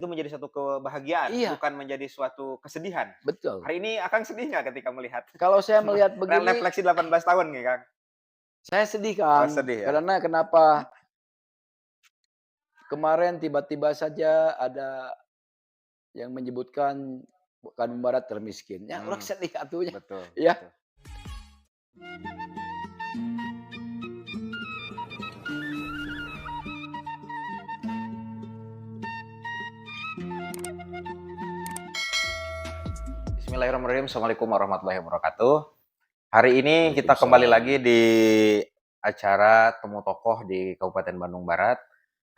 itu menjadi suatu kebahagiaan, Iya, bukan menjadi suatu kesedihan. betul. Hari ini Akang sedih nggak ketika melihat Kalau saya melihat begini, refleksi 18 tahun nih, Kang? saya sedih, Oh, Kang. sedih ya? Karena kenapa kemarin tiba-tiba saja ada yang menyebutkan Bandung Barat termiskin. Ya orang Hmm, sedih atunya, betul ya. betul. Bismillahirrahmanirrahim. Assalamualaikum warahmatullahi wabarakatuh. Hari ini kita kembali Waalaikumsalam. lagi di acara Temu Tokoh di Kabupaten Bandung Barat.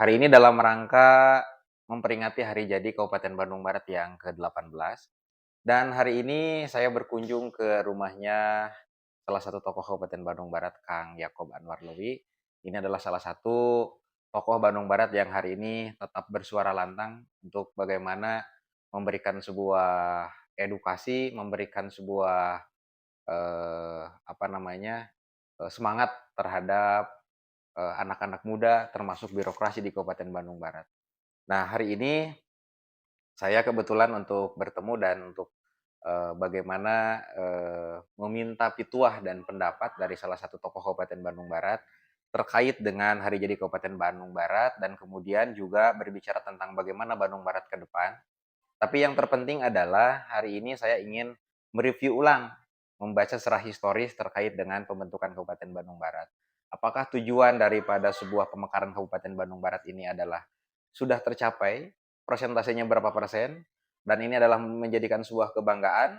Hari ini dalam rangka memperingati hari jadi Kabupaten Bandung Barat yang ke-18. Dan hari ini saya berkunjung ke rumahnya salah satu tokoh Kabupaten Bandung Barat, Kang Yakob Anwar Lewi. Ini adalah salah satu tokoh Bandung Barat yang hari ini tetap bersuara lantang untuk bagaimana memberikan sebuah edukasi, memberikan sebuah apa namanya, semangat terhadap anak-anak muda termasuk birokrasi di Kabupaten Bandung Barat. Nah, hari ini saya kebetulan untuk bertemu dan untuk bagaimana meminta pituah dan pendapat dari salah satu tokoh Kabupaten Bandung Barat terkait dengan hari jadi Kabupaten Bandung Barat dan kemudian juga berbicara tentang bagaimana Bandung Barat ke depan. Tapi yang terpenting adalah hari ini saya ingin mereview ulang, membaca sejarah historis terkait dengan pembentukan Kabupaten Bandung Barat. Apakah tujuan daripada sebuah pemekaran Kabupaten Bandung Barat ini adalah sudah tercapai, persentasenya berapa persen, dan ini adalah menjadikan sebuah kebanggaan,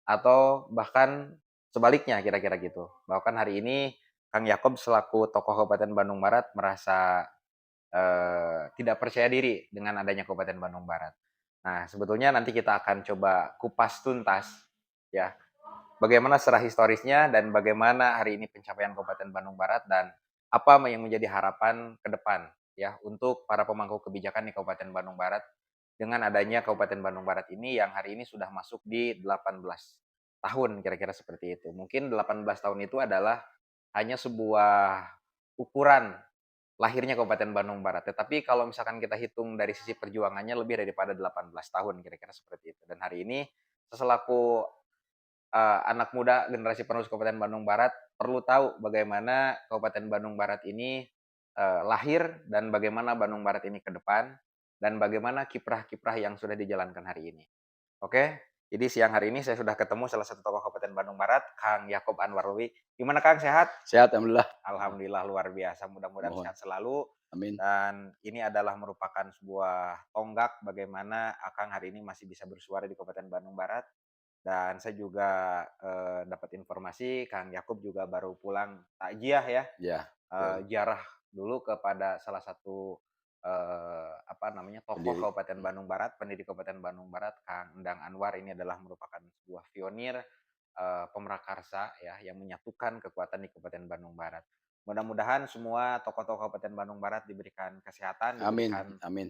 atau bahkan sebaliknya kira-kira gitu. Bahkan hari ini Kang Yakob selaku tokoh Kabupaten Bandung Barat merasa tidak percaya diri dengan adanya Kabupaten Bandung Barat. Nah, sebetulnya nanti kita akan coba kupas tuntas ya, bagaimana sejarah historisnya dan bagaimana hari ini pencapaian Kabupaten Bandung Barat dan apa yang menjadi harapan ke depan ya untuk para pemangku kebijakan di Kabupaten Bandung Barat dengan adanya Kabupaten Bandung Barat ini yang hari ini sudah masuk di 18 tahun kira-kira seperti itu. Mungkin 18 tahun itu adalah hanya sebuah ukuran lahirnya Kabupaten Bandung Barat. Tetapi kalau misalkan kita hitung dari sisi perjuangannya lebih daripada 18 tahun kira-kira seperti itu. Dan hari ini selaku anak muda generasi penerus Kabupaten Bandung Barat perlu tahu bagaimana Kabupaten Bandung Barat ini lahir dan bagaimana Bandung Barat ini ke depan dan bagaimana kiprah-kiprah yang sudah dijalankan hari ini. Oke, jadi siang hari ini saya sudah ketemu salah satu tokoh Kabupaten Bandung Barat, Kang Yakob Anwarwi. Gimana Kang, sehat? Sehat alhamdulillah. Alhamdulillah luar biasa, mudah-mudahan Mohon. sehat selalu. Amin. Dan ini adalah merupakan sebuah tonggak bagaimana Akang hari ini masih bisa bersuara di Kabupaten Bandung Barat. Dan saya juga dapat informasi Kang Yakub juga baru pulang takziah ya, Ya, betul. ziarah dulu kepada salah satu apa namanya tokoh Pendiri. Kabupaten Bandung Barat, pendiri Kabupaten Bandung Barat, Kang Endang Anwar. Ini adaah merupakan sebuah pionir pemrakarsa ya yang menyatukan kekuatan di Kabupaten Bandung Barat. Mudah-mudahan semua tokoh-tokoh Kabupaten Bandung Barat diberikan kesehatan, Amin, diberikan amin,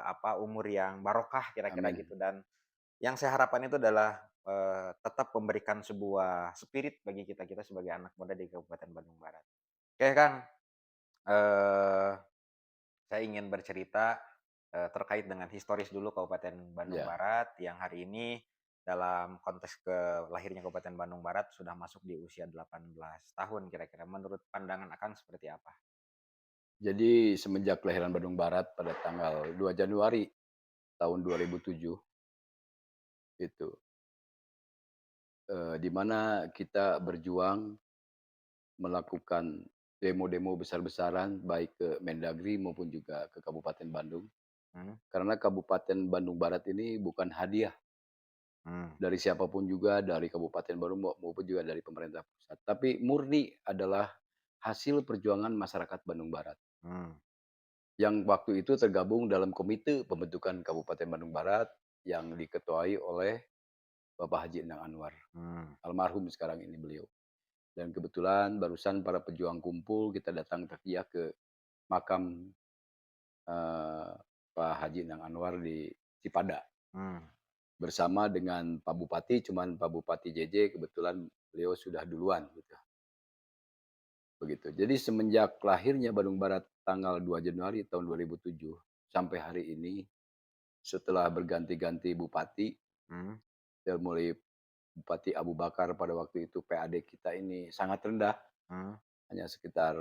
apa umur yang barokah kira-kira amin. gitu dan yang saya harapkan itu adalah tetap memberikan sebuah spirit bagi kita-kita sebagai anak muda di Kabupaten Bandung Barat. Oke Kang, eh, saya ingin bercerita terkait dengan historis dulu Kabupaten Bandung Ya. Barat yang hari ini dalam konteks ke lahirnya Kabupaten Bandung Barat sudah masuk di usia 18 tahun kira-kira. Menurut pandangan Akang seperti apa? Jadi semenjak kelahiran Bandung Barat pada tanggal 2 Januari tahun 2007 itu, di mana kita berjuang melakukan demo-demo besar-besaran baik ke Mendagri maupun juga ke Kabupaten Bandung. Hmm, Karena Kabupaten Bandung Barat ini bukan hadiah hmm, dari siapapun juga, dari Kabupaten Bandung maupun juga dari pemerintah pusat, tapi murni adalah hasil perjuangan masyarakat Bandung Barat. hmm, Yang waktu itu tergabung dalam komite pembentukan Kabupaten Bandung Barat yang diketuai oleh Bapak Haji Endang Anwar, hmm. almarhum sekarang ini beliau. Dan kebetulan barusan para pejuang kumpul, kita datang takziah ke makam, eee, Pak Haji Endang Anwar di Cipada, Hmm. bersama dengan Pak Bupati, cuman Pak Bupati JJ kebetulan beliau sudah duluan gitu, begitu. Jadi semenjak lahirnya Bandung Barat tanggal 2 Januari tahun 2007 sampai hari ini setelah berganti-ganti bupati, Mhm, dari mulai Bupati Abu Bakar pada waktu itu PAD kita ini sangat rendah, mhm, hanya sekitar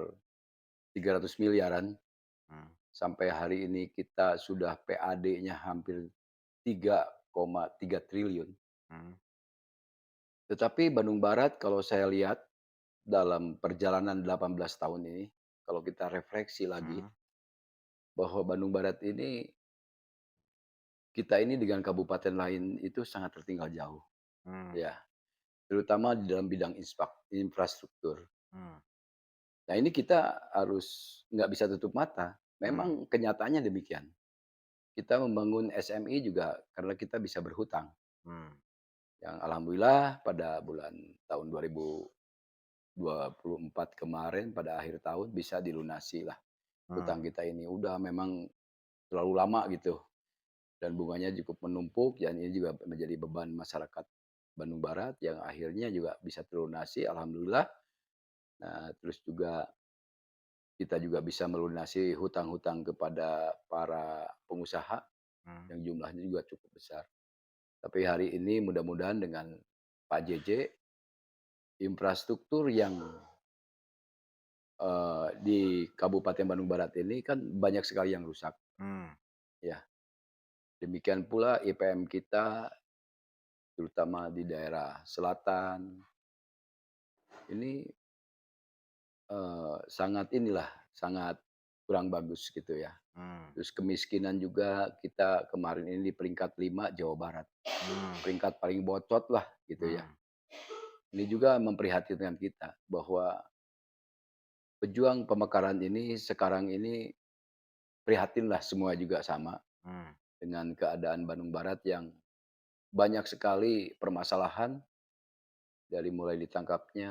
300 miliaran, mhm, sampai hari ini kita sudah PAD-nya hampir 3,3 triliun. mhm, Tetapi Bandung Barat kalau saya lihat dalam perjalanan 18 tahun ini, kalau kita refleksi lagi, mhm, bahwa Bandung Barat ini, kita ini dengan kabupaten lain itu sangat tertinggal jauh, mmm, ya, terutama di dalam bidang infrastruktur. mmm, Nah ini kita harus nggak bisa tutup mata, mmm, memang kenyataannya demikian. Kita membangun SMI juga karena kita bisa berhutang, mmm, yang alhamdulillah pada bulan tahun 2024 kemarin pada akhir tahun bisa dilunasi lah mmm, hutang kita ini. Udah memang terlalu lama gitu dan bunganya cukup menumpuk dan ini juga menjadi beban masyarakat Bandung Barat yang akhirnya juga bisa terlunasi alhamdulillah. Nah, terus juga kita juga bisa melunasi hutang-hutang kepada para pengusaha mmm, yang jumlahnya juga cukup besar. Tapi hari ini mudah-mudahan dengan Pak JJ, infrastruktur yang, di Kabupaten Bandung Barat ini kan banyak sekali yang rusak, mmm, ya. Demikian pula IPM kita terutama di daerah selatan, ini, sangat inilah, sangat kurang bagus gitu ya. mmm, Terus kemiskinan juga kita kemarin ini di peringkat 5 Jawa Barat, mmm, peringkat paling bocot lah gitu ya. mmm, Ini juga memprihatinkan kita bahwa pejuang pemekaran ini sekarang ini prihatinlah semua juga sama mmm, dengan keadaan Bandung Barat yang banyak sekali permasalahan dari mulai ditangkapnya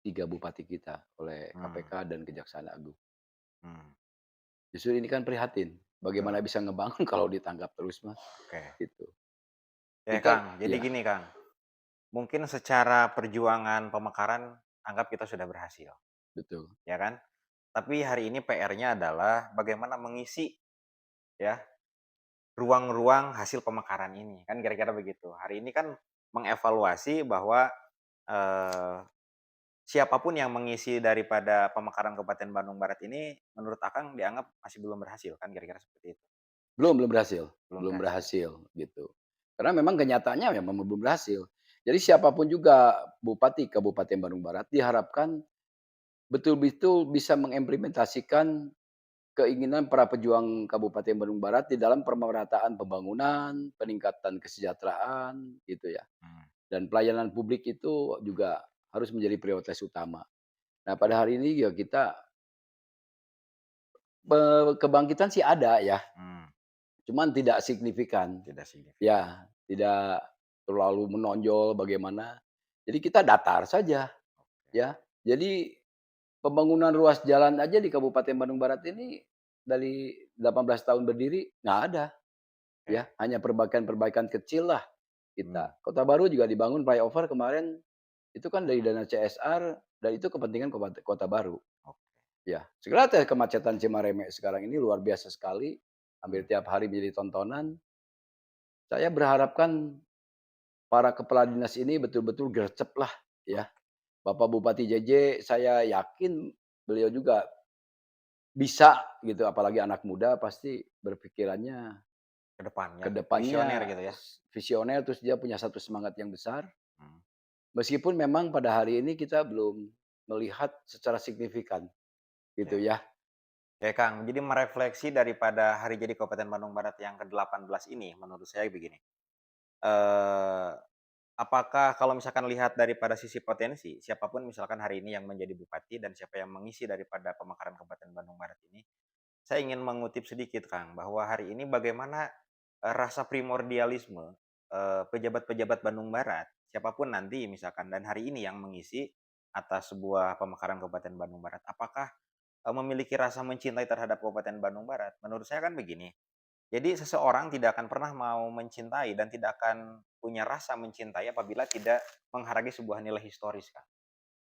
3 bupati kita oleh mmm, KPK dan Kejaksaan Agung. mmm, Justru ini kan prihatin, bagaimana betul, bisa ngebangun kalau ditangkap terus mah, oke. gitu. Ya Kita Kang, jadi ya gini Kang, mungkin secara perjuangan pemekaran anggap kita sudah berhasil, betul ya kan? Tapi hari ini PR-nya adalah bagaimana mengisi ya, ruang-ruang hasil pemekaran ini, kan kira-kira begitu. Hari ini kan mengevaluasi bahwa, eee, siapa yang mengisi daripada pemekaran Kabupaten Bandung Barat ini menurut Akang dianggap masih belum berhasil kan kira-kira seperti itu? belum berhasil Belum belum berhasil. berhasil, gitu. Karena memang kenyataannya memang belum berhasil. Jadi siapapun juga bupati Kabupaten Bandung Barat diharapkan betul-betul bisa mengimplementasikan keinginan para pejuang Kabupaten Bandung Barat di dalam pemerataan pembangunan, peningkatan kesejahteraan, gitu ya. Mmm, Dan pelayanan publik itu juga harus menjadi prioritas utama. Nah, pada betul. hari ini ya kita, kebangkitan sih ada ya, Mmm, cuman tidak signifikan. tidak signifikan. Ya, tidak terlalu menonjol bagaimana. Jadi kita datar saja, Oke, ya. Jadi pembangunan ruas jalan aja di Kabupaten Bandung Barat ini dari 18 tahun berdiri nggak ada, ya. oke. Hanya perbaikan-perbaikan kecil lah Mmm, kita. Kota Baru juga dibangun flyover kemarin, itu kan dari dana CSR dan itu kepentingan Kota Baru, oke. ya. Segala kemacetan Cimareme sekarang ini luar biasa sekali, hampir Mmm, tiap hari menjadi tontonan. Saya berharapkan para kepala dinas ini betul-betul gercep lah, ya. oke. Bapak Bupati JJ saya yakin beliau juga bisa gitu, apalagi anak muda pasti berpikirannya Ke depannya ke visioner depannya gitu ya? visioner, terus dia punya satu semangat yang besar. Mmm. Meskipun memang pada hari ini kita belum melihat secara signifikan gitu Ya. ya. Oke, Kang, jadi merefleksi daripada hari jadi Kabupaten Bandung Barat yang ke-18 ini, menurut saya begini, eee, apakah kalau misalkan lihat daripada sisi potensi, siapapun misalkan hari ini yang menjadi bupati dan siapa yang mengisi daripada pemekaran Kabupaten Bandung Barat ini, saya ingin mengutip sedikit, Kang, bahwa hari ini bagaimana, rasa primordialisme, pejabat-pejabat Bandung Barat, siapapun nanti misalkan dan hari ini yang mengisi atas sebuah pemekaran Kabupaten Bandung Barat, apakah memiliki rasa mencintai terhadap Kabupaten Bandung Barat? Menurut saya kan begini, jadi seseorang tidak akan pernah mau mencintai dan tidak akan punya rasa mencintai apabila tidak menghargai sebuah nilai historis, Kak,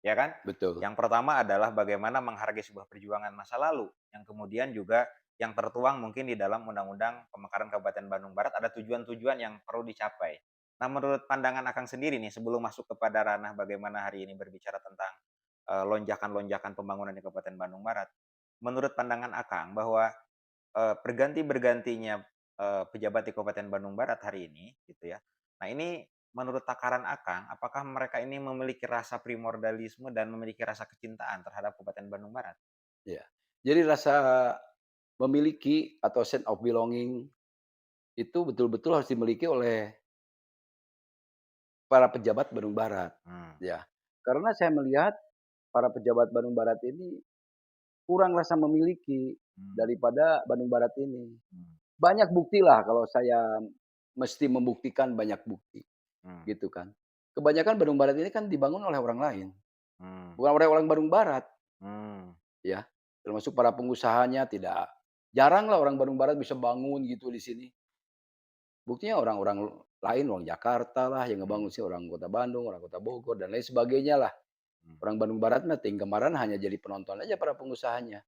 ya kan? Betul, Yang pertama adalah bagaimana menghargai sebuah perjuangan masa lalu, yang kemudian juga yang tertuang mungkin di dalam Undang-Undang Pemekaran Kabupaten Bandung Barat ada tujuan-tujuan yang perlu dicapai. Nah, menurut pandangan Akang sendiri nih, sebelum masuk kepada ranah bagaimana hari ini berbicara tentang, lonjakan-lonjakan pembangunan di Kabupaten Bandung Barat. Menurut pandangan Akang bahwa, berganti-bergantinya, pejabat di Kabupaten Bandung Barat hari ini, gitu ya. Nah, ini menurut takaran Akang, apakah mereka ini memiliki rasa primordialisme dan memiliki rasa kecintaan terhadap Kabupaten Bandung Barat? Ya. Jadi rasa memiliki atau sense of belonging itu betul-betul harus dimiliki oleh para pejabat Bandung Barat, Mmm, ya. Karena saya melihat para pejabat Bandung Barat ini kurang rasa memiliki mmm, daripada Bandung Barat ini. mmm, Banyak buktilah kalau saya mesti membuktikan banyak bukti, mmm, gitu kan. Kebanyakan Bandung Barat ini kan dibangun oleh orang lain, mmm, bukan oleh orang Bandung Barat, mmm, ya. Termasuk para pengusahanya tidak jaranglah orang Bandung Barat bisa bangun gitu di sini. Buktinya orang-orang lain, orang Jakarta lah yang mmm, ngebangun sih, orang kota Bandung, orang kota Bogor, dan lain sebagainya lah. mmm, Orang Bandung Barat mah ting kemarin hanya jadi penonton aja para pengusahanya.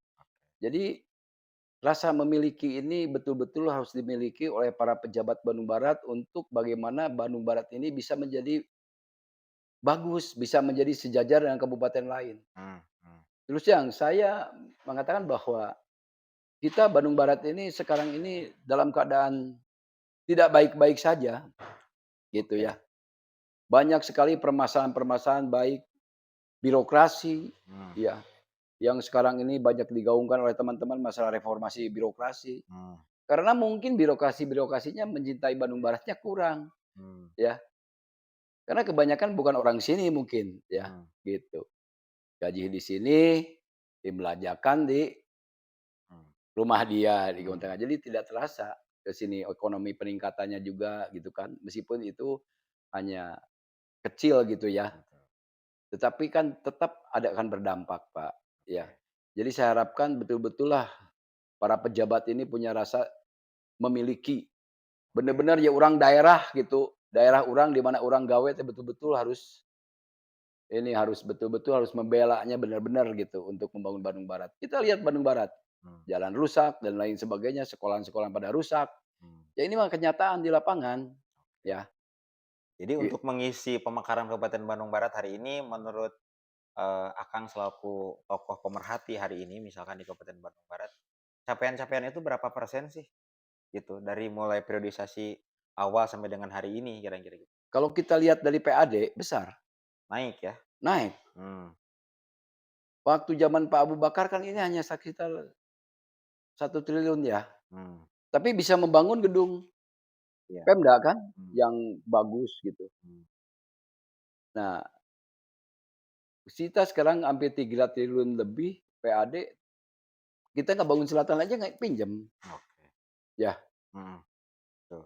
Jadi rasa memiliki ini betul-betul harus dimiliki oleh para pejabat Bandung Barat untuk bagaimana Bandung Barat ini bisa menjadi bagus, bisa menjadi sejajar dengan kabupaten lain. mmm, mmm, Terus yang saya mengatakan bahwa kita Bandung Barat ini sekarang ini dalam keadaan tidak baik-baik saja, gitu oke, ya. Banyak sekali permasalahan-permasalahan baik birokrasi, mmm, ya, yang sekarang ini banyak digaungkan oleh teman-teman masalah reformasi birokrasi. mmm, Karena mungkin birokrasinya mencintai Bandung Baratnya kurang, mmm, ya. Karena kebanyakan bukan orang sini mungkin, ya, mmm, gitu. Gaji di sini, dibelanjakan di mmm, rumah dia, di Kebun mmm, Tengah. Jadi tidak terasa ke sini ekonomi peningkatannya juga gitu kan, meskipun itu hanya kecil gitu ya. betul, Tetapi kan tetap ada akan berdampak, Pak, ya. oke, Jadi saya harapkan betul-betul lah para pejabat ini punya rasa memiliki, oke, bener-bener ya orang daerah gitu, daerah orang di mana orang gawe teh betul-betul harus ini, harus betul-betul harus membelanya benar-benar gitu untuk membangun Bandung Barat. Kita lihat Bandung Barat, mmm, jalan rusak dan lain sebagainya, sekolahan-sekolahan pada rusak. mmm, Ya ini mah kenyataan di lapangan, oke. ya. Jadi I untuk mengisi pemekaran Kabupaten Bandung Barat hari ini menurut, Akang selaku tokoh pemerhati hari ini misalkan di Kabupaten Bandung Barat, capaian-capaian itu berapa persen sih? Gitu, dari mulai periodisasi awal sampai dengan hari ini kira-kira gitu? kalau kita lihat dari PAD besar, Naik ya? naik. Mmm, Waktu zaman Pak Abu Bakar kan ini hanya sekitar 1 triliun ya, mmm, tapi bisa membangun gedung iya, Pemda kan mmm, yang bagus gitu. mmm, Nah, kita sekarang hampir 3 triliun lebih PAD, kita nggak bangun selatan aja nggak pinjam, oke, ya, mhm, betul,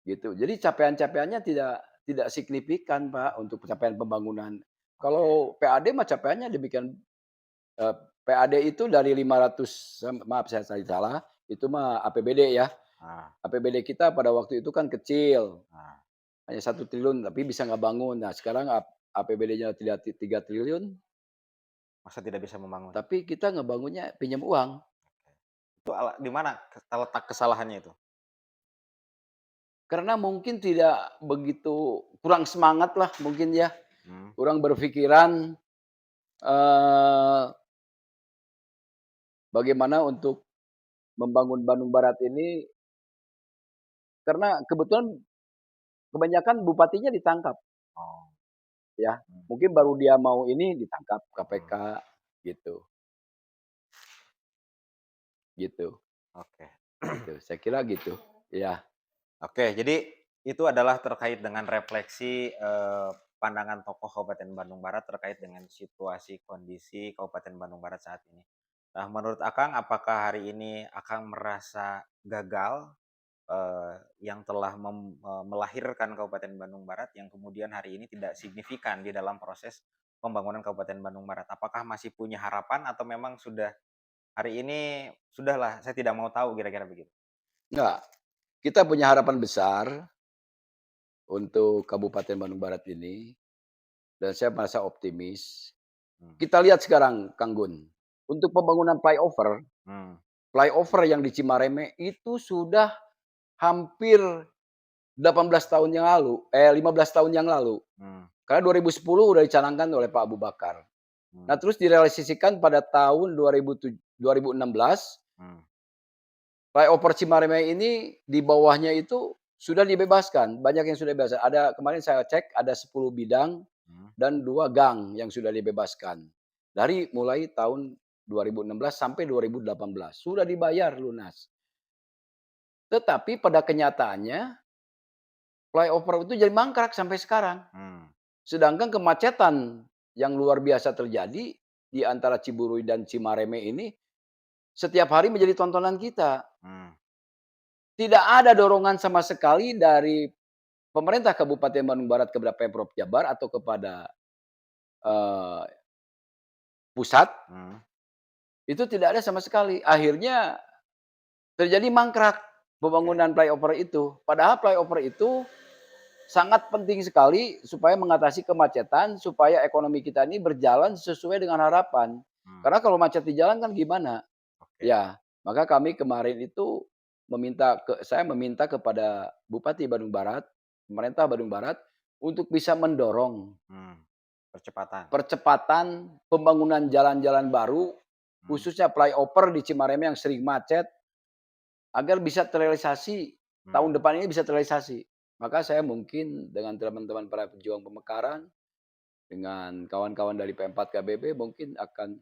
gitu. Jadi capaian-capaiannya tidak signifikan, Pak, untuk pencapaian pembangunan. oke, Kalau PAD mah capaiannya demikian, PAD itu dari 500 maaf saya tadi salah, itu mah APBD ya. ah, APBD kita pada waktu itu kan kecil, ah, hanya 1 triliun tapi bisa nggak bangun. Nah sekarang APBD-nya 3 triliun, masa tidak bisa membangun? tapi kita ngebangunnya pinjam uang. Itu di mana letak kesalahannya itu? Karena mungkin tidak begitu kurang semangat lah mungkin ya, Mmm, kurang berpikiran, eee, bagaimana untuk membangun Bandung Barat ini, karena kebetulan kebanyakan bupatinya ditangkap oh, ya. mmm, Mungkin baru dia mau ini ditangkap KPK mmm, gitu, gitu, oke. gitu. Saya kira gitu, ya. Oke, jadi itu adalah terkait dengan refleksi, pandangan tokoh Kabupaten Bandung Barat terkait dengan situasi kondisi Kabupaten Bandung Barat saat ini. Nah, menurut Akang, apakah hari ini Akang merasa gagal, yang telah melahirkan Kabupaten Bandung Barat yang kemudian hari ini tidak signifikan di dalam proses pembangunan Kabupaten Bandung Barat? Apakah masih punya harapan atau memang sudah hari ini, "Sudahlah, saya tidak mau tahu," kira-kira begitu? Enggak, kita punya harapan besar untuk Kabupaten Bandung Barat ini dan saya merasa optimis. Mmm, Kita lihat sekarang Kang Gun, untuk pembangunan flyover, mmm, flyover yang di Cimareme itu sudah hampir 18 tahun yang lalu, 15 tahun yang lalu. mmm, Karena 2010 udah dicanangkan oleh Pak Abu Bakar. Nah, mmm, terus direalisasikan pada tahun 2016, mmm, flyover Cimareme ini di bawahnya itu sudah dibebaskan, banyak yang sudah bebas. Ada kemarin saya cek ada 10 bidang mmm, dan 2 gang yang sudah dibebaskan. Dari mulai tahun 2016 sampai 2018, sudah dibayar lunas. Tetapi pada kenyataannya flyover itu jadi mangkrak sampai sekarang. mmm, Sedangkan kemacetan yang luar biasa terjadi di antara Ciburui dan Cimareme ini setiap hari menjadi tontonan kita. mmm, Tidak ada dorongan sama sekali dari pemerintah Kabupaten Bandung Barat kepada Pemprov Jabar atau kepada, eee, pusat, mmm, itu tidak ada sama sekali. Akhirnya terjadi mangkrak oke, pembangunan flyover itu. Padahal flyover itu sangat penting sekali supaya mengatasi kemacetan, supaya ekonomi kita ini berjalan sesuai dengan harapan. mmm, Karena kalau macet di jalan kan gimana? oke, Ya, maka kami kemarin itu saya meminta kepada Bupati Bandung Barat, pemerintah Bandung Barat untuk bisa mendorong mmm, percepatan, percepatan pembangunan jalan-jalan baru, mmm, khususnya flyover di Cimareme yang sering macet, agar bisa terrealisasi, mmm, tahun depan ini bisa terrealisasi. Maka saya mungkin dengan teman-teman para pejuang pemekaran, dengan kawan-kawan dari P4 KBB mungkin akan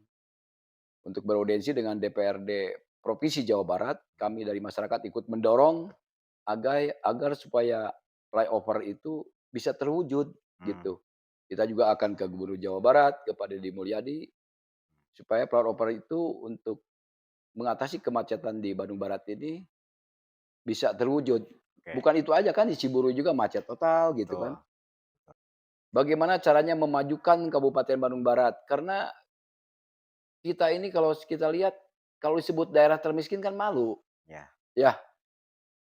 untuk beraudiensi dengan DPRD Provinsi Jawa Barat, kami dari masyarakat ikut mendorong agar supaya flyover itu bisa terwujud, mmm, gitu. Kita juga akan ke Gubernur Jawa Barat, ke Pak Deddy Mulyadi, supaya flyover itu untuk mengatasi kemacetan di Bandung Barat ini bisa terwujud. oke, Bukan itu aja kan di Ciburu juga macet total gitu kan. betul, Bagaimana caranya memajukan Kabupaten Bandung Barat? Karena kita ini kalau kita lihat, kalau disebut daerah termiskin kan malu. ya, Ya,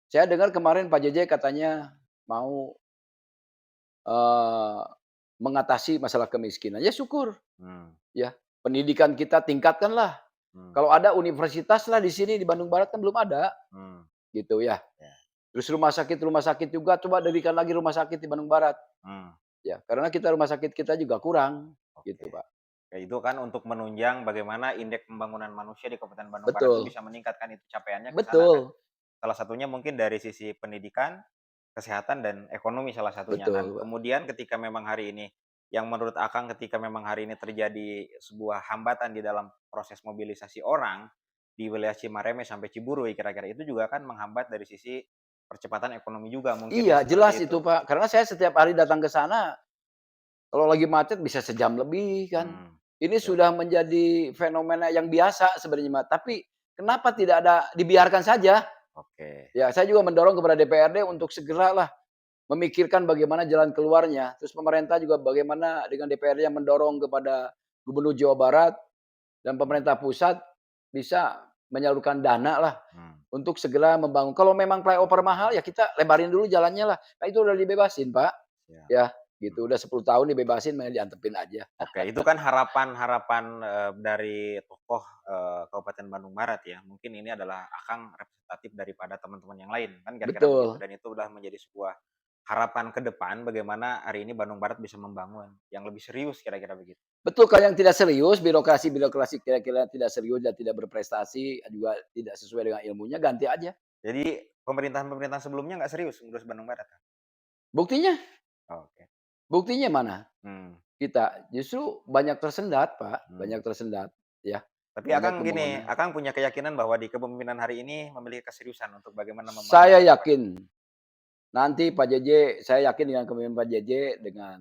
saya dengar kemarin Pak JJ katanya mau, eee, mengatasi masalah kemiskinan. Ya syukur, mmm, ya. Pendidikan kita tingkatkanlah. mmm, Kalau ada universitas lah di sini di Bandung Barat kan belum ada, mmm, gitu ya. ya, Terus rumah sakit juga coba dirikan lagi rumah sakit di Bandung Barat. mmm, Ya, karena kita rumah sakit kita juga kurang, oke. gitu, Pak. Ya itu kan untuk menunjang bagaimana indeks pembangunan manusia di Kabupaten Bandung Barat itu Betul, bisa meningkatkan itu capaiannya ke sana kan. betul, Salah satunya mungkin dari sisi pendidikan, kesehatan, dan ekonomi salah satunya kan. betul, Pak. Kemudian ketika memang hari ini, yang menurut Akang ketika memang hari ini terjadi sebuah hambatan di dalam proses mobilisasi orang di wilayah Cimareme sampai Ciburui kira-kira itu juga kan menghambat dari sisi percepatan ekonomi juga mungkin ya Iya, jelas seperti itu. itu, Pak. Karena saya setiap hari datang ke sana, kalau lagi macet bisa sejam lebih kan. Hmm, Ini betul. sudah menjadi fenomena yang biasa sebenarnya, Mas. Tapi kenapa tidak ada dibiarkan saja? Oke. Ya, saya juga mendorong kepada DPRD untuk segeralah memikirkan bagaimana jalan keluarnya. Terus pemerintah juga bagaimana dengan DPRD yang mendorong kepada Gubernur Jawa Barat dan Hmm, pemerintah pusat bisa menyalurkan dana lah hmm, untuk segera membangun. Kalau memang flyover mahal ya kita lebarin dulu jalannya lah. Nah itu udah dibebasin, Pak. siap. Ya, Hmm. gitu. Udah 10 tahun dibebasin main diantepin aja. Oke, itu kan harapan-harapan, dari tokoh, Kabupaten Bandung Barat ya. Mungkin ini adalah Akang representatif daripada teman-teman yang lain, kan kira-kira begitu. Betul. Dan itu udah menjadi sebuah harapan ke depan bagaimana hari ini Bandung Barat bisa membangun yang lebih serius kira-kira begitu. Betul kalau yang tidak serius, birokrasi-birokrasi kira-kira tidak serius dan tidak berprestasi, juga tidak sesuai dengan ilmunya, ganti aja. Jadi pemerintahan-pemerintahan sebelumnya nggak serius ngurus Bandung Barat, Kang? Buktinya Oke. buktinya mana? Hmm, Kita justru banyak tersendat, Pak, hmm. banyak tersendat, ya. Tapi Banyak Akang gini, pembangunan. Akang punya keyakinan bahwa di kepemimpinan hari ini memiliki keseriusan untuk bagaimana membangun Saya Bandung Barat? yakin nanti Pak JJ, saya yakin dengan kepemimpinan Pak JJ dengan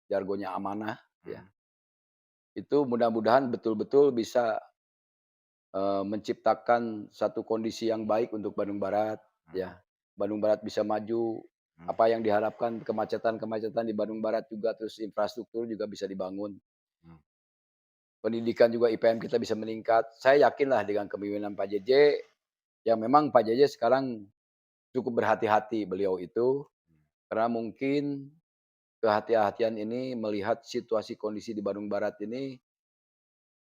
jargonnya amanah, ya, Hmm, itu mudah-mudahan betul-betul bisa, menciptakan satu kondisi yang baik untuk Bandung Barat, ya. hmm, Bandung Barat bisa maju, hmm, apa yang diharapkan kemacetan-kemacetan di Bandung Barat juga, terus infrastruktur juga bisa dibangun. hmm, Pendidikan juga IPM kita bisa meningkat. Saya yakinlah dengan kepemimpinan Pak JJ, yang memang Pak JJ sekarang cukup berhati-hati beliau itu, hmm. karena mungkin kehati-hatian ini melihat situasi kondisi di Bandung Barat ini,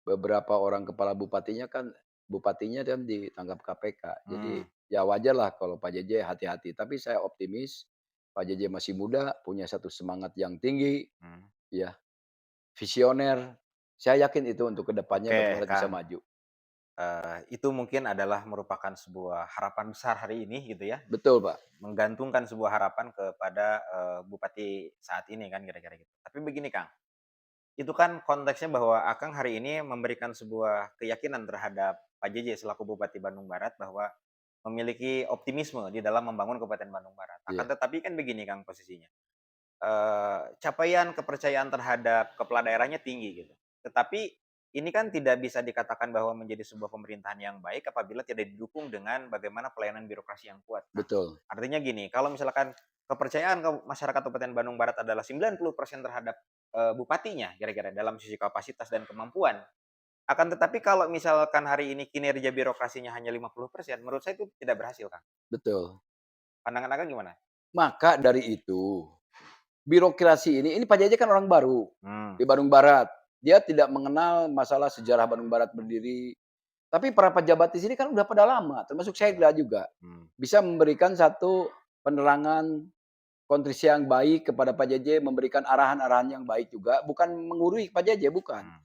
beberapa orang kepala bupatinya kan bupatinya kan ditangkap KPK. Jadi, Mmm, ya wajarlah kalau Pak JJ hati-hati, tapi saya optimis, Pak JJ masih muda, punya satu semangat yang tinggi, mhm. ya, visioner. Saya yakin itu untuk kedepannya Oke, Bandung Barat bisa Kang, maju. itu mungkin adalah merupakan sebuah harapan besar hari ini gitu ya, Betul, Pak. menggantungkan sebuah harapan kepada, bupati saat ini kan kira-kira gitu. Tapi begini, Kang, itu kan konteksnya bahwa Akang hari ini memberikan sebuah keyakinan terhadap Pak JJ selaku Bupati Bandung Barat bahwa memiliki optimisme di dalam membangun Kabupaten Bandung Barat. Akan Iya, tetapi kan begini Kang posisinya, capaian kepercayaan terhadap kepala daerahnya tinggi gitu. Tetapi ini kan tidak bisa dikatakan bahwa menjadi sebuah pemerintahan yang baik apabila tidak didukung dengan bagaimana pelayanan birokrasi yang kuat, Kang. betul. Artinya gini, kalau misalkan kepercayaan masyarakat Kabupaten Bandung Barat adalah 90% terhadap, bupatinya kira-kira dalam sisi kapasitas dan kemampuan, akan tetapi kalau misalkan hari ini kinerja birokrasinya hanya 50%, menurut saya itu tidak berhasil, Kang. Betul. Pandangan Kakak gimana? Maka dari itu, birokrasi ini Pak JJ kan orang baru Hmm, di Bandung Barat. Dia tidak mengenal masalah sejarah Bandung Barat berdiri. Tapi para pejabat di sini kan udah pada lama, termasuk betul. Sekda juga. Hmm, Bisa memberikan satu penerangan, kontrisi yang baik kepada Pak JJ, memberikan arahan-arahan yang baik juga, bukan menggurui Pak JJ, bukan. hmm,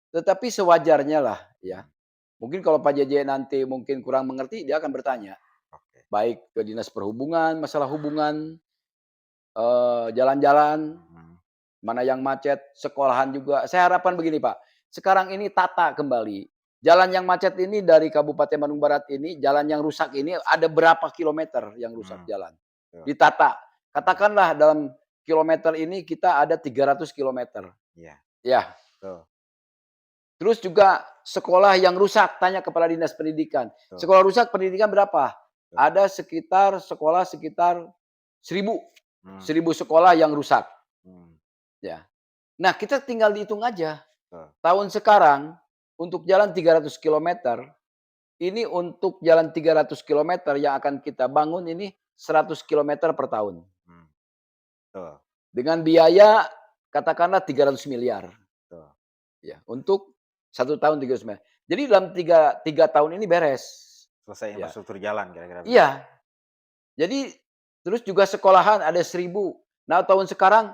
Tetapi sewajarnya lah ya. hmm, Mungkin kalau Pak JJ nanti mungkin kurang mengerti, dia akan bertanya. oke. Baik ke Dinas Perhubungan, masalah hubungan, jalan-jalan, Mhm, mana yang macet, sekolahan juga. Saya harapkan begini Pak, sekarang ini tata kembali. Jalan yang macet ini dari Kabupaten Bandung Barat ini, jalan yang rusak ini ada berapa kilometer yang rusak hmm, jalan. betul, Ditata. mhm, Katakanlah dalam kilometer ini kita ada 300 kilometer. iya, Ya. betul, Terus juga sekolah yang rusak, tanya kepala dinas pendidikan. betul, Sekolah rusak pendidikan berapa? betul, Ada sekitar sekolah sekitar 1.000, mmm, 1.000 sekolah yang rusak, mmm, ya. Nah, kita tinggal dihitung aja. betul, Tahun sekarang untuk jalan 300 kilometer, ini untuk jalan 300 kilometer yang akan kita bangun ini 100 kilometer per tahun. mmm, betul, Dengan biaya katakanlah 300 miliar, betul. ya, untuk 1 tahun 300 miliar. Jadi dalam tiga tahun ini beres, Selesai ya. infrastruktur jalan kira-kira begitu? Iya, jadi terus juga sekolahan ada 1.000. Nah, tahun sekarang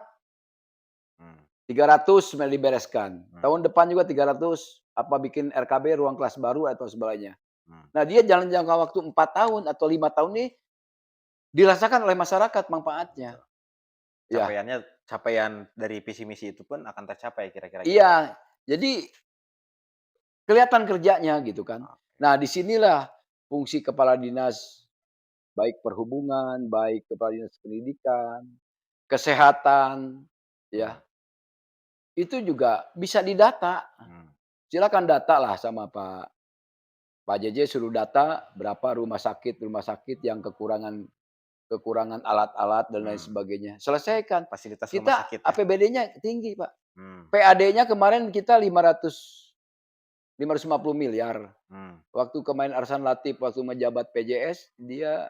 Mmm, 300 sudah dibereskan. mmm, Tahun depan juga 300, apa bikin RKB ruang kelas baru atau sebagainya. mmm, Nah, dia jalan jangka waktu 4 tahun atau 5 tahun ini dirasakan oleh masyarakat manfaatnya. betul. Ya, Capaian dari visi misi itu pun akan tercapai kira-kira gitu? iya. Jadi kelihatan kerjanya gitu kan. Oke, Nah, disinilah fungsi kepala dinas, baik perhubungan, baik kepala dinas pendidikan, kesehatan, mmm, ya, itu juga bisa didata. mmm, Silakan data lah sama Pak JJ, suruh data berapa rumah sakit yang kekurangan kekurangan alat-alat dan lain mmm, sebagainya. Selesaikan. fasilitas rumah Kita sakit ya? APBD-nya tinggi, Pak. Mmm, PAD-nya kemarin kita 550 miliar. mmm, Waktu kemarin Arsan Latif waktu menjabat PJS, dia,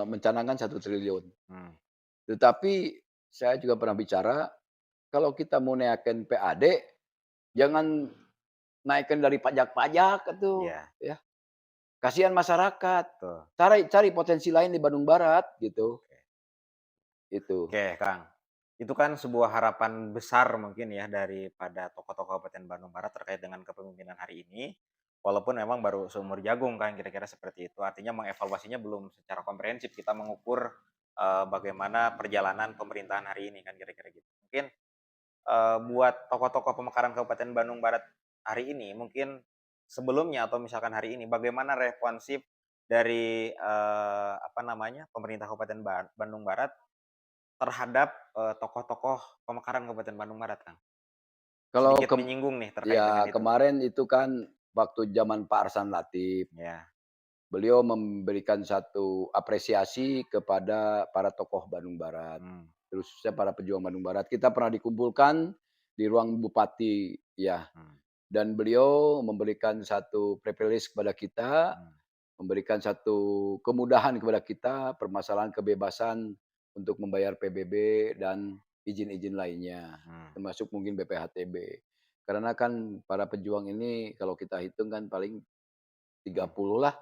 mencanangkan 1 triliun. mmm, Tetapi saya juga pernah bicara, kalau kita mau naikin PAD, jangan naikkan dari pajak-pajak atuh, iya, ya. Kasihan masyarakat. betul, Cari cari potensi lain di Bandung Barat, gitu. oke. Itu. Oke, Kang. Itu kan sebuah harapan besar mungkin ya daripada tokoh-tokoh Kabupaten Bandung Barat terkait dengan kepemimpinan hari ini. Walaupun memang baru seumur jagung kan kira-kira seperti itu. Artinya mengevaluasinya belum secara komprehensif kita mengukur bagaimana perjalanan pemerintahan hari ini kan kira-kira gitu. Mungkin buat tokoh-tokoh pemekaran Kabupaten Bandung Barat hari ini mungkin sebelumnya atau misalkan hari ini bagaimana responsif dari apa namanya pemerintah Kabupaten Bandung Barat terhadap, tokoh-tokoh pemekaran Kabupaten Bandung Barat, Kang. Kalau Sedikit menyinggung nih terkait dengan ya itu. kemarin itu kan waktu zaman Pak Arsan Latif, Ya, beliau memberikan satu apresiasi kepada para tokoh Bandung Barat, mmm, khususnya para pejuang Bandung Barat. Kita pernah dikumpulkan di ruang bupati, ya, mmm, dan beliau memberikan satu privilege kepada kita, mmm, memberikan satu kemudahan kepada kita, permasalahan kebebasan untuk membayar PBB dan izin-izin lainnya, mmm, termasuk mungkin BPHTB. Karena kan para pejuang ini kalau kita hitung kan paling mmm, 30 lah,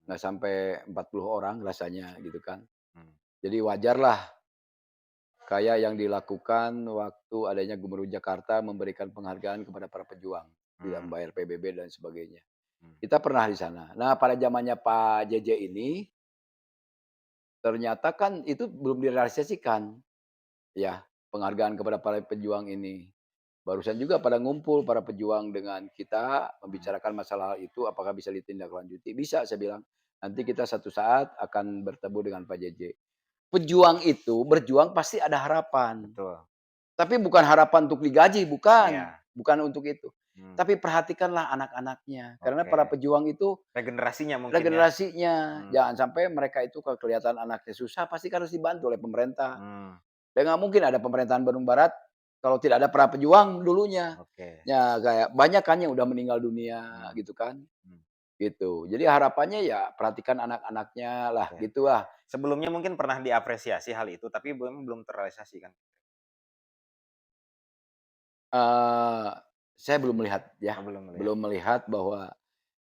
mmm, nggak sampai 40 orang rasanya gitu kan. mmm, Jadi wajarlah kayak yang dilakukan waktu adanya Gubernur Jakarta memberikan penghargaan kepada para pejuang, tidak mmm, membayar PBB dan sebagainya. mmm, Kita pernah di sana. Nah, pada zamannya Pak JJ ini, ternyata kan itu belum direalisasikan, ya, penghargaan kepada para pejuang ini. Barusan juga pada ngumpul para pejuang dengan kita, mmm, membicarakan masalah itu, apakah bisa ditindaklanjuti. Bisa, saya bilang. Nanti kita satu saat akan bertemu dengan Pak JJ. Pejuang itu berjuang pasti ada harapan. betul, Tapi bukan harapan untuk digaji, bukan. iya, Bukan untuk itu. mmm, Tapi perhatikanlah anak-anaknya, karena oke. para pejuang itu Regenerasinya mungkin ya? regenerasinya. Mmm, Jangan sampai mereka itu kalau kelihatan anaknya susah, pasti kan harus dibantu oleh pemerintah. mmm, Dan nggak mungkin ada pemerintahan Bandung Barat kalau tidak ada para pejuang dulunya. oke, Ya kayak banyak kan yang udah meninggal dunia mmm, gitu kan, mmm, gitu. Jadi harapannya ya perhatikan anak-anaknya lah, oke. gitulah. Sebelumnya mungkin pernah diapresiasi hal itu, tapi belum terrealisasi kan? Eee, saya belum melihat ya, Oh, belum melihat? belum melihat bahwa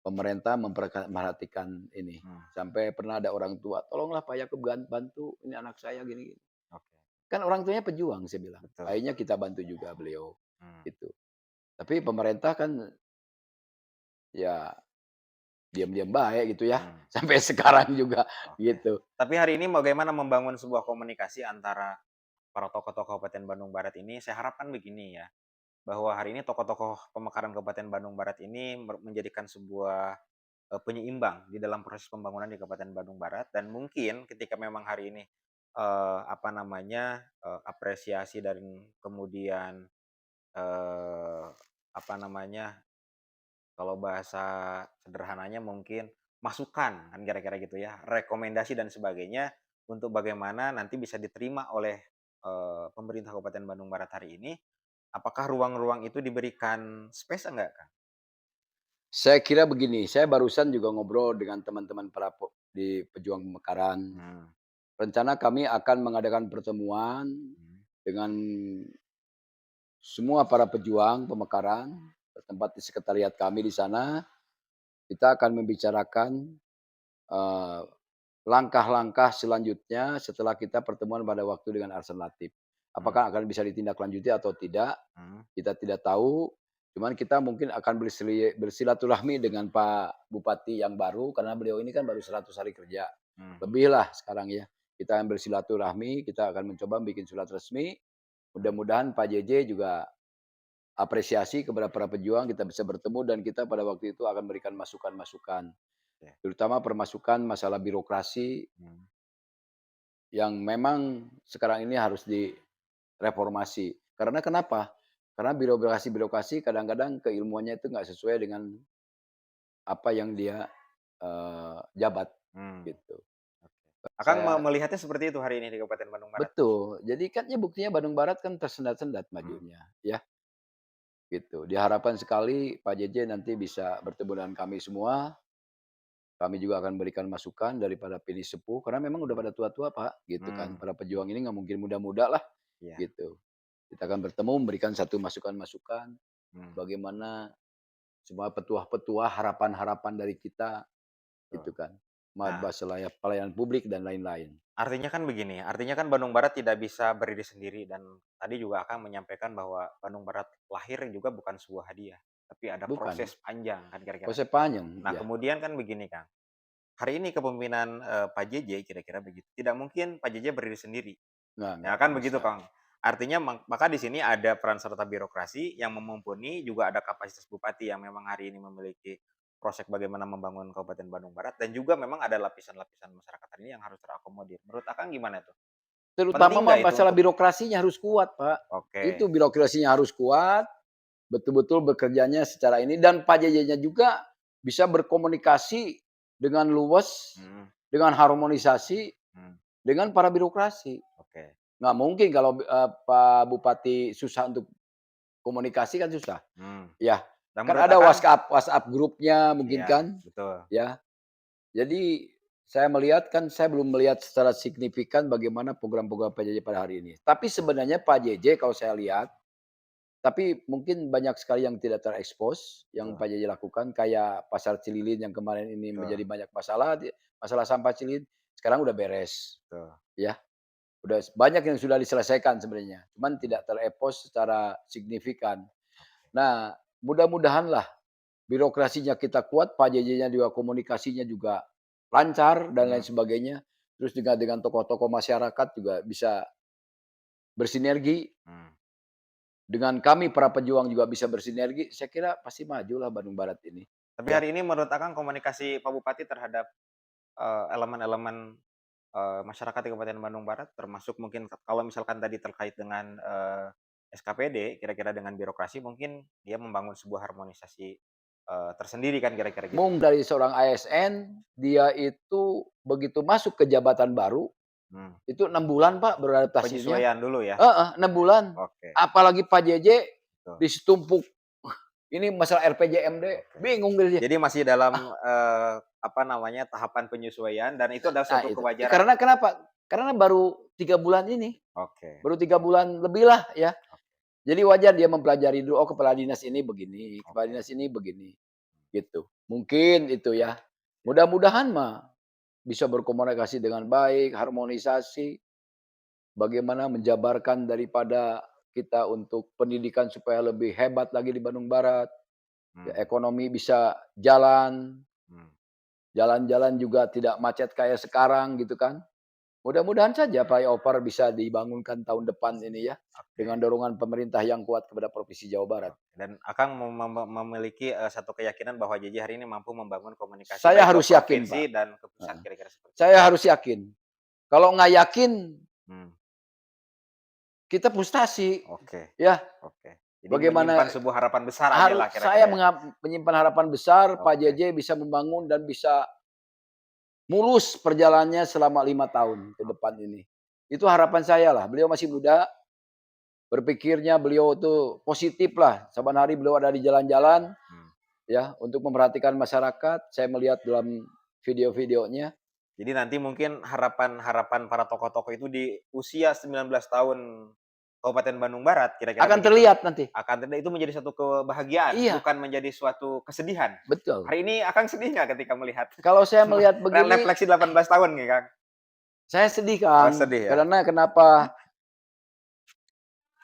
pemerintah memperhatikan ini. Mmm, Sampai pernah ada orang tua, "Tolonglah Pak Yakub bantu, ini anak saya gini gini." oke, Kan orang tuanya pejuang, saya bilang. betul, Akhirnya kita bantu juga beliau, mmm, gitu. Tapi pemerintah kan ya diam-diam baik gitu ya, mmm, sampai sekarang juga, oke. gitu. Tapi hari ini bagaimana membangun sebuah komunikasi antara para tokoh-tokoh Kabupaten Bandung Barat ini, saya harapkan begini ya, bahwa hari ini tokoh-tokoh pemekaran Kabupaten Bandung Barat ini menjadikan sebuah, penyeimbang di dalam proses pembangunan di Kabupaten Bandung Barat dan mungkin ketika memang hari ini, apa namanya, apresiasi dan kemudian, eee, apa namanya, kalau bahasa sederhananya mungkin masukan kan kira-kira gitu ya, rekomendasi dan sebagainya untuk bagaimana nanti bisa diterima oleh, pemerintah Kabupaten Bandung Barat hari ini. Apakah ruang-ruang itu diberikan space enggak, Kang? Saya kira begini, saya barusan juga ngobrol dengan teman-teman di Pejuang Pemekaran. Mmm, Rencana kami akan mengadakan pertemuan mhm, dengan semua para pejuang pemekaran, bertempat di sekretariat kami di sana. Kita akan membicarakan, eee, langkah-langkah selanjutnya setelah kita pertemuan pada waktu dengan Arsen Latif. mmm, Apakah akan bisa ditindaklanjuti atau tidak, mhm, kita tidak tahu. Cuman kita mungkin akan bersilaturahmi dengan Pak Bupati yang baru, karena beliau ini kan baru 100 hari kerja. mmm, Lebih lah sekarang ya. Kita akan bersilaturahmi, kita akan mencoba bikin surat resmi. mmm, Mudah-mudahan Pak JJ juga apresiasi kepada para pejuang, kita bisa bertemu dan kita pada waktu itu akan berikan masukan-masukan. oke, Terutama permasukan masalah birokrasi mmm, yang memang sekarang ini harus direformasi. Karena kenapa? Karena birokrasi-birokrasi kadang-kadang keilmuannya itu nggak sesuai dengan apa yang dia, jabat, mmm, gitu. oke. Akang Saya melihatnya seperti itu hari ini di Kabupaten Bandung Barat? betul, jadi kan ya buktinya Bandung Barat kan tersendat-sendat Mmm, majunya, ya, gitu. Diharapkan sekali Pak JJ nanti bisa bertemu dengan kami semua. Kami juga akan berikan masukan daripada pilih sepuh, karena memang udah mmm, pada tua-tua, Pak, gitu kan. mmm, Para mhm, pejuang ini nggak mungkin muda-muda lah, iya, gitu. Kita akan bertemu memberikan satu masukan-masukan, mmm, bagaimana semua petuah-petuah, harapan-harapan dari kita, gitu betul. kan. Nah, Masalah pelayanan publik dan lain-lain. artinya kan begini, artinya kan Bandung Barat tidak bisa berdiri sendiri dan tadi juga Akang menyampaikan bahwa Bandung Barat lahir juga bukan sebuah hadiah, tapi ada Bukan, proses panjang kan kira-kira. proses panjang, Nah ya. kemudian kan begini Kang, hari ini kepemimpinan, Pak JJ kira-kira begitu, tidak mungkin Pak JJ berdiri sendiri, ya kan Nggak begitu bisa. Kang. Artinya maka di sini ada peran serta birokrasi yang mumpuni, juga ada kapasitas bupati yang memang hari ini memiliki proses bagaimana membangun Kabupaten Bandung Barat dan juga memang ada lapisan-lapisan masyarakat hari ini yang harus terakomodir. Menurut Akang gimana tuh? Terutama Penting nggak itu masalah untuk birokrasinya harus kuat, Pak. oke, Itu birokrasinya harus kuat, betul-betul bekerjanya secara ini dan Pak JJ-nya juga bisa berkomunikasi dengan luwes, mhm, dengan harmonisasi mmm, dengan para birokrasi. oke, Nggak mungkin kalau, Pak Bupati susah untuk komunikasi kan susah. mmm. Ya, Dan kan menurut ada Akang WhatsApp grupnya mungkin iya, kan, betul, ya. Jadi saya melihat kan saya belum melihat secara signifikan bagaimana program-program Pak JJ pada hari ini. Tapi betul, sebenarnya Pak JJ kalau saya lihat Tapi mungkin banyak sekali yang tidak terekspos, yang betul Pak Jaja lakukan, kayak pasar Cililin yang kemarin ini menjadi betul banyak masalah, masalah sampah Cililin, sekarang udah beres, betul. ya. Udah banyak yang sudah diselesaikan sebenarnya, cuman Mmm, tidak terekspos secara signifikan. oke. Nah, mudah-mudahanlah birokrasinya kita kuat, Pak JJ-nya juga komunikasinya juga lancar dan lain Mhm, sebagainya. Terus juga dengan tokoh-tokoh masyarakat juga bisa bersinergi, mmm. dengan kami para pejuang juga bisa bersinergi, saya kira pasti majulah Bandung Barat ini, Tapi ya. hari ini menurut Akang komunikasi Pak Bupati terhadap, elemen-elemen, masyarakat di Kabupaten Bandung Barat termasuk mungkin kalau misalkan tadi terkait dengan, SKPD kira-kira dengan birokrasi mungkin dia membangun sebuah harmonisasi, tersendiri kan kira-kira gitu? Dari seorang ASN, dia itu begitu masuk ke jabatan baru, Mmm, itu 6 bulan Pak beradaptasinya. penyesuaian dulu ya? Heeh, 6 bulan. Oke, Apalagi Pak JJ betul, ditumpuk, ini masalah RPJMD, oke. bingung dia. Jadi masih dalam, apa namanya, tahapan penyesuaian dan itu adalah Nah suatu itu, kewajaran? karena kenapa? Karena baru 3 bulan ini, Oke baru 3 bulan lebih lah ya. Jadi wajar dia mempelajari dulu, oh kepala dinas ini begini, kepala oke dinas ini begini, gitu. Mungkin itu oke, ya. siap. Mudah-mudahan mah bisa berkomunikasi dengan baik, harmonisasi, bagaimana menjabarkan daripada kita untuk pendidikan supaya lebih hebat lagi di Bandung Barat, ya Mmm, ekonomi bisa jalan, mmm, jalan-jalan juga tidak macet kayak sekarang gitu kan. Mudah-mudahan saja flyover bisa dibangunkan tahun depan ini ya, dengan oke. dorongan pemerintah yang kuat kepada Provinsi Jawa Barat. Oke, dan Akang memiliki, satu keyakinan bahwa JJ hari ini mampu membangun komunikasi Saya baik ke harus yakin, provinsi Pak, dan ke pusat heeh. kira-kira seperti itu? Saya harus yakin. Kalau nggak yakin, Mmm, kita frustasi, oke ya. oke. Jadi Bagaimana menyimpan sebuah harapan besar aja lah saya kira-kira ya? menyimpan harapan besar Pak Oke JJ bisa membangun dan bisa mulus perjalanannya selama 5 tahun ke depan oke, ini. Itu harapan saya lah. Beliau masih muda, berpikirnya beliau tuh positif lah. Saban hari beliau ada di jalan-jalan, mmm. ya, untuk memperhatikan masyarakat. Saya melihat dalam video-videonya. Jadi nanti mungkin harapan-harapan para tokoh-tokoh itu di usia 19 tahun Kabupaten Bandung Barat kira-kira Akan begitu? terlihat nanti. Akan itu menjadi suatu kebahagiaan, Iya, bukan menjadi suatu kesedihan. betul. Hari ini Akang sedih nggak ketika melihat Kalau saya melihat begini, refleksi 18 tahun nih, Kang? saya sedih, Oh, Kang. sedih ya? Karena kenapa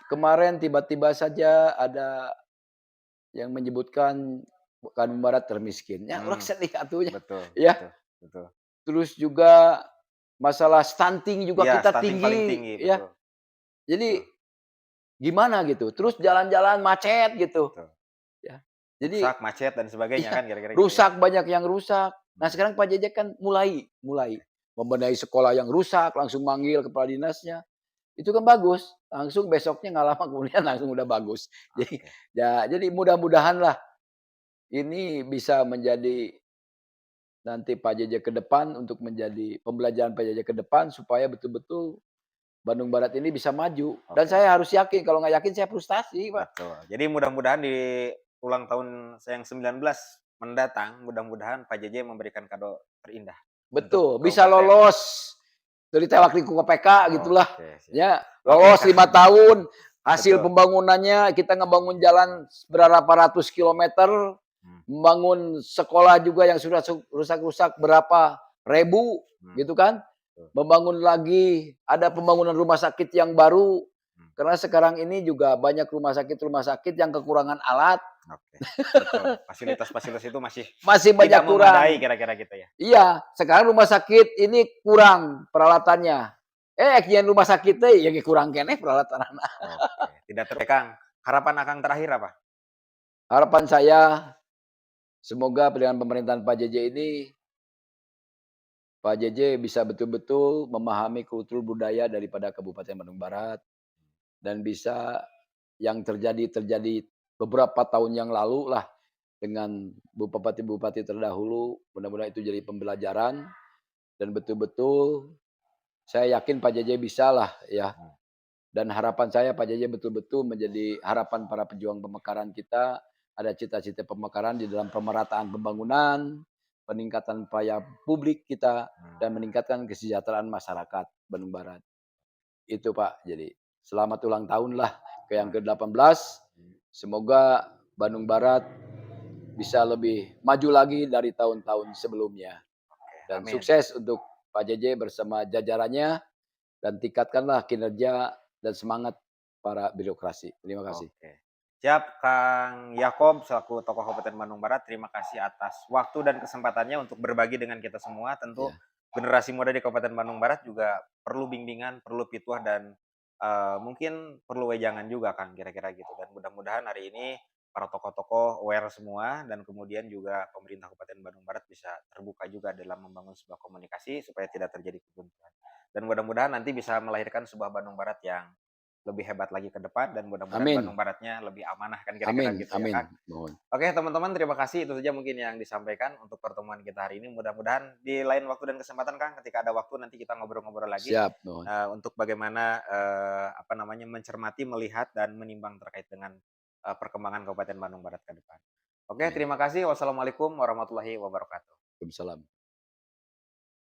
kemarin tiba-tiba saja ada yang menyebutkan Bandung Barat termiskin. Ya, orang Mhm, sedih atunya, betul ya. betul betul. Terus juga masalah stunting juga Iya, kita stunting paling tinggi, tinggi, ya. betul betul. Jadi gimana gitu, terus Oke, jalan-jalan macet gitu, betul. ya. Jadi Rusak, macet, dan sebagainya iya, kan kira-kira gitu ya? rusak, banyak yang rusak. Nah, Mhm, sekarang Pak Jajak kan mulai mulai oke membenahi sekolah yang rusak, langsung manggil kepala dinasnya. Itu kan bagus, langsung besoknya nggak lama kemudian langsung udah bagus. Jadi oke ya jadi mudah-mudahanlah ini bisa menjadi nanti Pak Jajak ke depan untuk menjadi pembelajaran Pak Jajak ke depan supaya betul-betul Bandung Barat ini bisa maju. Dan oke, saya harus yakin, kalau nggak yakin saya frustasi, Pak. betul. Jadi mudah-mudahan di ulang tahun yang 19 mendatang, mudah-mudahan Pak JJ memberikan kado terindah untuk Betul, bisa kabupaten. lolos dari tewak di KPK gitulah. Oke, siap. Ya, Oke, lolos Kang, 5 tahun, hasil betul. pembangunannya kita ngebangun jalan berapa ratus kilometer, Mmm, membangun sekolah juga yang sudah rusak-rusak berapa ribu, mmm, gitu kan. betul, Membangun lagi, ada pembangunan rumah sakit yang baru, mmm, karena sekarang ini juga banyak rumah sakit yang kekurangan alat, oke, betul. Fasilitas-fasilitas itu masih masih tidak banyak memadai kurang. kira-kira gitu ya? Iya, sekarang rumah sakit ini kurang peralatannya. Kian rumah sakit teh ya kurang keneh peralatanna. Oke, tidak Kang, harapan Akang terakhir apa? Harapan saya semoga dengan pemerintahan Pak JJ ini, Pak JJ bisa betul-betul memahami kultur budaya daripada Kabupaten Bandung Barat dan bisa yang terjadi beberapa tahun yang lalu lah dengan bupati-bupati terdahulu, mudah-mudahan itu jadi pembelajaran dan betul-betul saya yakin Pak JJ bisalah ya. Mmm, Dan harapan saya Pak Jaja betul-betul menjadi harapan para pejuang pemekaran kita, ada cita-cita pemekaran di dalam pemerataan pembangunan, peningkatan pelayanan publik kita, mmm, dan meningkatkan kesejahteraan masyarakat Bandung Barat. Itu Pak, jadi selamat ulang tahun lah ke yang oke. ke-18. Semoga Bandung Barat bisa lebih maju lagi dari tahun-tahun sebelumnya. Oke, Dan amin. sukses untuk Pak JJ bersama jajarannya dan tingkatkanlah kinerja dan semangat para birokrasi. Terima kasih. Oke. Siap, Kang Yakob selaku tokoh Kabupaten Bandung Barat, terima kasih atas waktu dan kesempatannya untuk berbagi dengan kita semua. Tentu Ya, generasi muda di Kabupaten Bandung Barat juga perlu bimbingan, perlu pituah dan, mungkin perlu wejangan juga, Kang, kira-kira gitu. Dan mudah-mudahan hari ini para tokoh-tokoh aware semua dan kemudian juga pemerintah Kabupaten Bandung Barat bisa terbuka juga dalam membangun sebuah komunikasi supaya tidak terjadi kebuntuan. Dan mudah-mudahan nanti bisa melahirkan sebuah Bandung Barat yang lebih hebat lagi ke depan dan mudah-mudahan Bandung amin, Baratnya lebih amanah kan kira-kira amin, gitu ya, amin, Kang. mohon. Oke teman-teman terima kasih itu saja mungkin yang disampaikan untuk pertemuan kita hari ini. Mudah-mudahan di lain waktu dan kesempatan, Kang, ketika ada waktu nanti kita ngobrol-ngobrol lagi, Siap, mohon. untuk bagaimana, apa namanya, mencermati, melihat, dan menimbang terkait dengan, perkembangan Kabupaten Bandung Barat ke depan. Oke Amin. terima kasih. Wassalamualaikum warahmatullahi wabarakatuh. Waalaikumsalam.